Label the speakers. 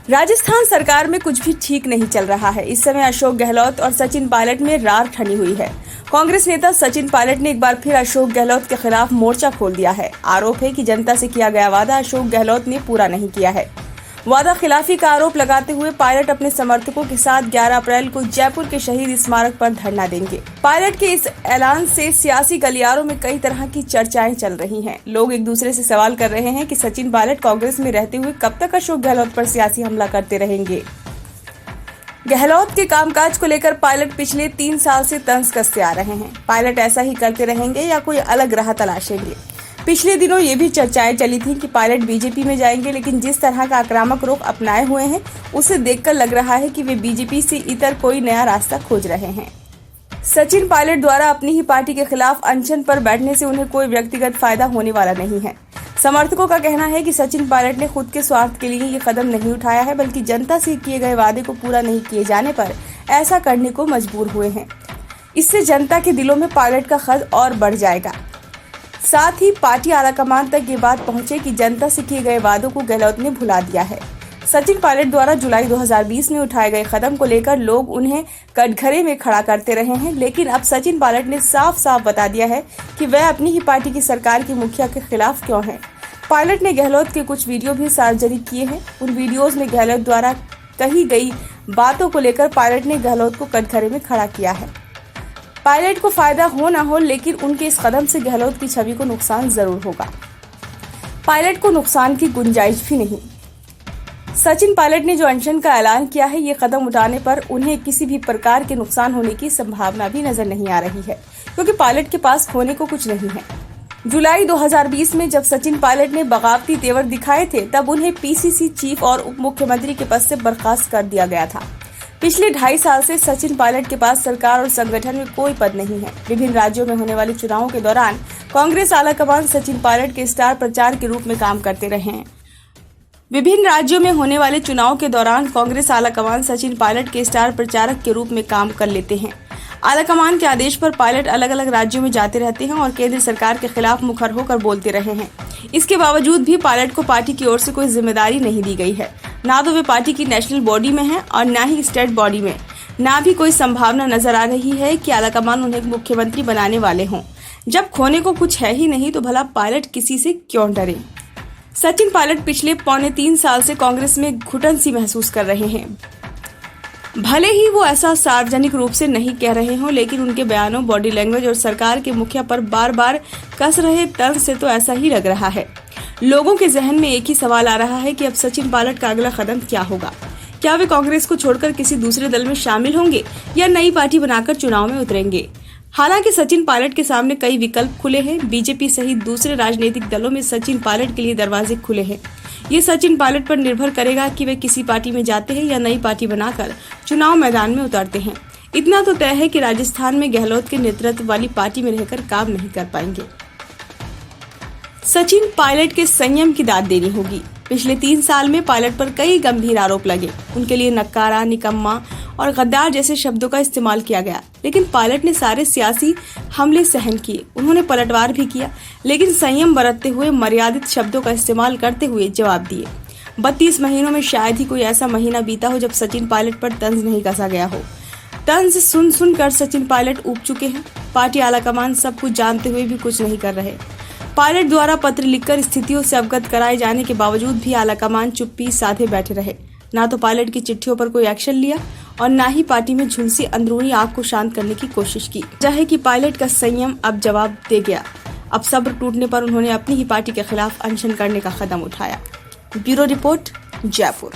Speaker 1: राजस्थान सरकार में कुछ भी ठीक नहीं चल रहा है। इस समय अशोक गहलोत और सचिन पायलट में रार ठनी हुई है। कांग्रेस नेता सचिन पायलट ने एक बार फिर अशोक गहलोत के खिलाफ मोर्चा खोल दिया है। आरोप है कि जनता से किया गया वादा अशोक गहलोत ने पूरा नहीं किया है। वादा खिलाफी का आरोप लगाते हुए पायलट अपने समर्थकों के साथ 11 अप्रैल को जयपुर के शहीद स्मारक पर धरना देंगे। पायलट के इस ऐलान से सियासी गलियारों में कई तरह की चर्चाएं चल रही हैं। लोग एक दूसरे से सवाल कर रहे हैं कि सचिन पायलट कांग्रेस में रहते हुए कब तक अशोक गहलोत पर सियासी हमला करते रहेंगे। गहलोत के कामकाज को लेकर पायलट पिछले 3 साल से तंज कसते आ रहे हैं। पायलट ऐसा ही करते रहेंगे या कोई अलग राह तलाशेंगे। पिछले दिनों ये भी चर्चाएं चली थी कि पायलट बीजेपी में जाएंगे, लेकिन जिस तरह का आक्रामक रुख अपनाए हुए हैं उसे देखकर लग रहा है कि वे बीजेपी से इतर कोई नया रास्ता खोज रहे हैं। सचिन पायलट द्वारा अपनी ही पार्टी के खिलाफ अनशन पर बैठने से उन्हें कोई व्यक्तिगत फायदा होने वाला नहीं है। समर्थकों का कहना है कि सचिन पायलट ने खुद के स्वार्थ के लिए ये कदम नहीं उठाया है, बल्कि जनता से किए गए वादे को पूरा नहीं किए जाने पर ऐसा करने को मजबूर हुए हैं। इससे जनता के दिलों में पायलट का खद और बढ़ जाएगा। साथ ही पार्टी आलाकमान तक ये बात पहुंचे कि जनता से किए गए वादों को गहलोत ने भुला दिया है। सचिन पायलट द्वारा जुलाई 2020 में उठाए गए कदम को लेकर लोग उन्हें कटघरे में खड़ा करते रहे हैं, लेकिन अब सचिन पायलट ने साफ साफ बता दिया है कि वह अपनी ही पार्टी की सरकार की मुखिया के खिलाफ क्यों है। पायलट ने गहलोत के कुछ वीडियो भी सार्वजनिक किए हैं। उन वीडियोज में गहलोत द्वारा कही गई बातों को लेकर पायलट ने गहलोत को कटघरे में खड़ा किया है। पायलट को फायदा हो ना हो, लेकिन उनके इस कदम से गहलोत की छवि को नुकसान जरूर होगा। पायलट को नुकसान की गुंजाइश भी नहीं। सचिन पायलट ने जो अनशन का ऐलान किया है, ये कदम उठाने पर उन्हें किसी भी प्रकार के नुकसान होने की संभावना भी नजर नहीं आ रही है, क्योंकि पायलट के पास खोने को कुछ नहीं है। जुलाई 2020 में जब सचिन पायलट ने बगावती तेवर दिखाए थे, तब उन्हें पीसीसी चीफ और उप मुख्यमंत्री के पद से बर्खास्त कर दिया गया था। पिछले 2.5 साल से सचिन पायलट के पास सरकार और संगठन में कोई पद नहीं है। विभिन्न राज्यों में होने वाले चुनावों के दौरान कांग्रेस आलाकमान सचिन पायलट के स्टार प्रचारक के रूप में काम करते रहे हैं। विभिन्न राज्यों में होने वाले चुनाव के दौरान कांग्रेस आलाकमान सचिन पायलट के स्टार प्रचारक के रूप में काम कर लेते हैं। आलाकमान के आदेश पर पायलट अलग अलग राज्यों में जाते रहते हैं और केंद्र सरकार के खिलाफ मुखर होकर बोलते रहे हैं। इसके बावजूद भी पायलट को पार्टी की ओर से कोई जिम्मेदारी नहीं दी गई है। ना तो वे पार्टी की नेशनल बॉडी में हैं और ना ही स्टेट बॉडी में। ना भी कोई संभावना नजर आ रही है कि आलाकमान उन्हें मुख्यमंत्री बनाने वाले हों। जब खोने को कुछ है ही नहीं तो भला पायलट किसी से क्यों डरे। सचिन पायलट पिछले 3.25 साल से कांग्रेस में घुटन सी महसूस कर रहे हैं। भले ही वो ऐसा सार्वजनिक रूप से नहीं कह रहे हों, लेकिन उनके बयानों, बॉडी लैंग्वेज और सरकार के मुखिया पर बार बार कस रहे तंज से तो ऐसा ही लग रहा है। लोगों के जहन में एक ही सवाल आ रहा है कि अब सचिन पायलट का अगला कदम क्या होगा। क्या वे कांग्रेस को छोड़कर किसी दूसरे दल में शामिल होंगे या नई पार्टी बनाकर चुनाव में उतरेंगे। हालांकि सचिन पायलट के सामने कई विकल्प खुले हैं। बीजेपी सहित दूसरे राजनीतिक दलों में सचिन पायलट के लिए दरवाजे खुले हैं। ये सचिन पायलट पर निर्भर करेगा कि वे किसी पार्टी में जाते हैं या नई पार्टी बनाकर चुनाव मैदान में उतरते हैं। इतना तो तय है कि राजस्थान में गहलोत के नेतृत्व वाली पार्टी में रहकर काम नहीं कर पाएंगे। सचिन पायलट के संयम की दाद देनी होगी। पिछले 3 साल में पायलट पर कई गंभीर आरोप लगे। उनके लिए नक्कारा, निकम्मा और गद्दार जैसे शब्दों का इस्तेमाल किया गया, लेकिन पायलट ने सारे सियासी हमले सहन किए। उन्होंने पलटवार भी किया, लेकिन संयम बरतते हुए मर्यादित शब्दों का इस्तेमाल करते हुए जवाब दिए। 32 महीनों में शायद ही कोई ऐसा महीना बीता हो जब सचिन पायलट पर तंज नहीं कसा गया हो। तंज सुन कर सचिन पायलट ऊब चुके हैं। पार्टी आलाकमान सब कुछ जानते हुए भी कुछ नहीं कर रहे। पायलट द्वारा पत्र लिखकर स्थितियों से अवगत कराए जाने के बावजूद भी आलाकमान चुप्पी साधे बैठे रहे। ना तो पायलट की चिट्ठियों पर कोई एक्शन लिया और ना ही पार्टी में झुलसी अंदरूनी आग को शांत करने की कोशिश की। चाहे कि पायलट का संयम अब जवाब दे गया। अब सब्र टूटने पर उन्होंने अपनी ही पार्टी के खिलाफ अनशन करने का कदम उठाया। Bureau report, Jaipur.